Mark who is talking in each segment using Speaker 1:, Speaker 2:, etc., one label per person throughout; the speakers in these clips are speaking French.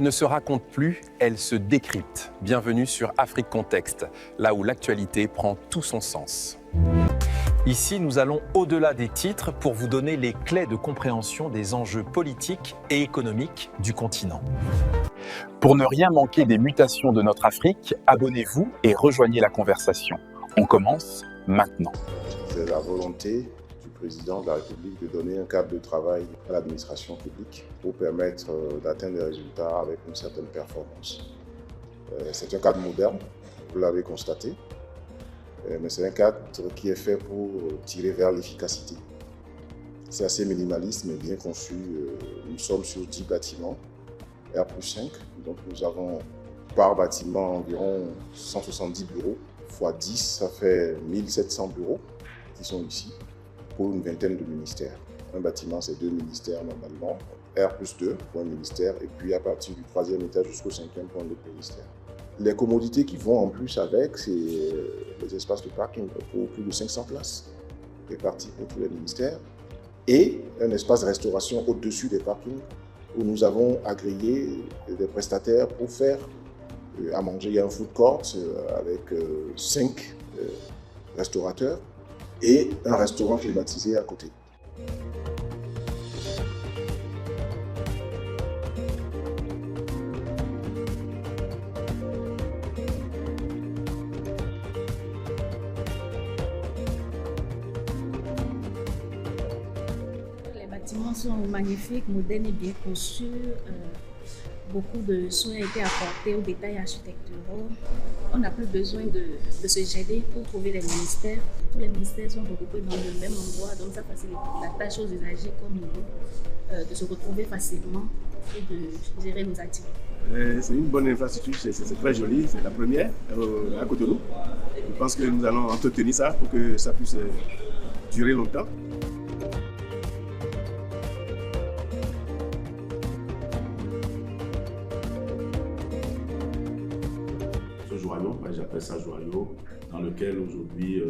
Speaker 1: ne se raconte plus, elle se décrypte. Bienvenue sur Afrique Contexte, là où l'actualité prend tout son sens. Ici, nous allons au-delà des titres pour vous donner les clés de compréhension des enjeux politiques et économiques du continent. Pour ne rien manquer des mutations de notre Afrique, abonnez-vous et rejoignez la conversation. On commence maintenant.
Speaker 2: C'est la volonté du président de la République de donner un cadre de travail à l'administration publique pour permettre d'atteindre des résultats avec une certaine performance. C'est un cadre moderne, vous l'avez constaté, mais c'est un cadre qui est fait pour tirer vers l'efficacité. C'est assez minimaliste mais bien conçu. Nous sommes sur 10 bâtiments, R+5, donc nous avons par bâtiment environ 170 bureaux, x 10, ça fait 1700 bureaux qui sont ici pour une vingtaine de ministères. Un bâtiment, c'est 2 ministères normalement, R+2 pour un ministère, et puis à partir du 3e étage jusqu'au 5e pour un autre ministère. Les commodités qui vont en plus avec, c'est les espaces de parking pour plus de 500 places répartis pour tous les ministères et un espace de restauration au-dessus des parkings où nous avons agréé des prestataires pour faire à manger. Il y a un food court avec 5 restaurateurs et un restaurant climatisé à côté.
Speaker 3: Les bâtiments sont magnifiques, modernes et bien conçus. Beaucoup de soins ont été apportés aux détails architecturaux. On n'a plus besoin de se gêner pour trouver les ministères. Tous les ministères sont regroupés dans le même endroit, donc ça facilite la tâche aux usagers comme nous de se retrouver facilement et de gérer nos activités.
Speaker 4: C'est une bonne infrastructure, c'est très joli, c'est la première à Cotonou. Je pense que nous allons entretenir ça pour que ça puisse durer longtemps.
Speaker 5: J'appelle ça joyau, dans lequel aujourd'hui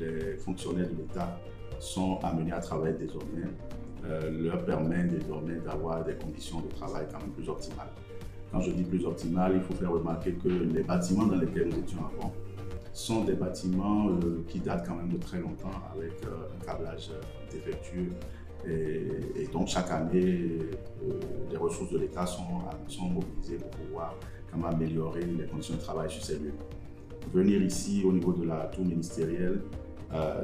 Speaker 5: les fonctionnaires de l'État sont amenés à travailler désormais, leur permet désormais d'avoir des conditions de travail quand même plus optimales. Quand je dis plus optimales, il faut faire remarquer que les bâtiments dans lesquels nous étions avant sont des bâtiments qui datent quand même de très longtemps avec un câblage défectueux. Et donc chaque année, les ressources de l'État sont mobilisées pour pouvoir quand même améliorer les conditions de travail sur ces lieux. Venir ici au niveau de la tour ministérielle,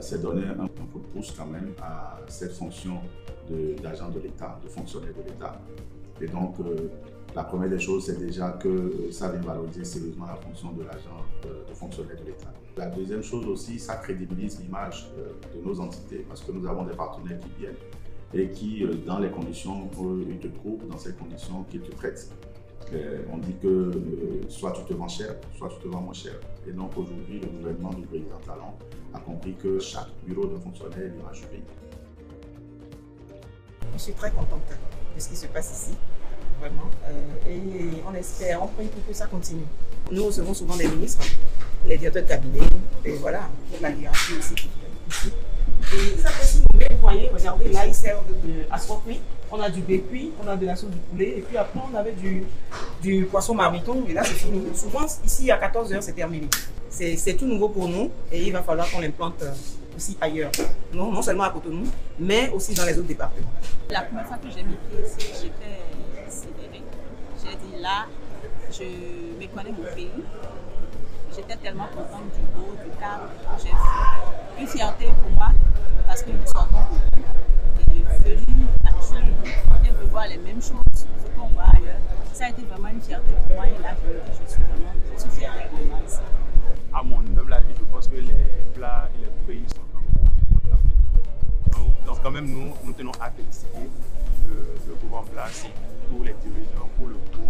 Speaker 5: c'est donner un coup de pouce quand même à cette fonction d'agent de l'État, de fonctionnaire de l'État. Et donc la première des choses, c'est déjà que ça vient valoriser sérieusement la fonction de l'agent de fonctionnaire de l'État. La deuxième chose aussi, ça crédibilise l'image de nos entités parce que nous avons des partenaires qui viennent et qui, dans les conditions où ils te trouvent, dans ces conditions qu'ils te traitent. On dit que soit tu te vends cher, soit tu te vends moins cher. Et donc aujourd'hui, le gouvernement du président Talon a compris que chaque bureau de fonctionnaire est l'image du pays.
Speaker 6: Je suis très contente de ce qui se passe ici, vraiment. Et on prie pour que ça continue. Nous recevons souvent des ministres, les directeurs de cabinet, et voilà, la hiérarchie aussi qui vient ici. Et ils apprécient nos mets, vous voyez, regardez, là ils servent à ce cuit. On a du bécuit, on a de la sauce du poulet, et puis après on avait du poisson marmiton, et là c'est fini. Souvent ici à 14h c'est terminé. C'est tout nouveau pour nous, et il va falloir qu'on l'implante aussi ailleurs. Non seulement à Cotonou, mais aussi dans les autres départements.
Speaker 7: La première fois que j'ai mis pied ici, j'étais sidérée. J'ai dit là, je méconnais mon pays. J'étais tellement contente du beau, du cadre que j'ai fait. Une fierté pour moi, parce que nous sortons beaucoup. Et venir et revoir les mêmes choses, ce qu'on voit ailleurs, ça a été vraiment une fierté pour moi. Et là, je suis fière d'être là ici.
Speaker 4: À mon humble avis, je pense que les plats et les fruits sont quand même. Donc quand même, nous tenons à féliciter le gouvernement place et tous les dirigeants pour le coup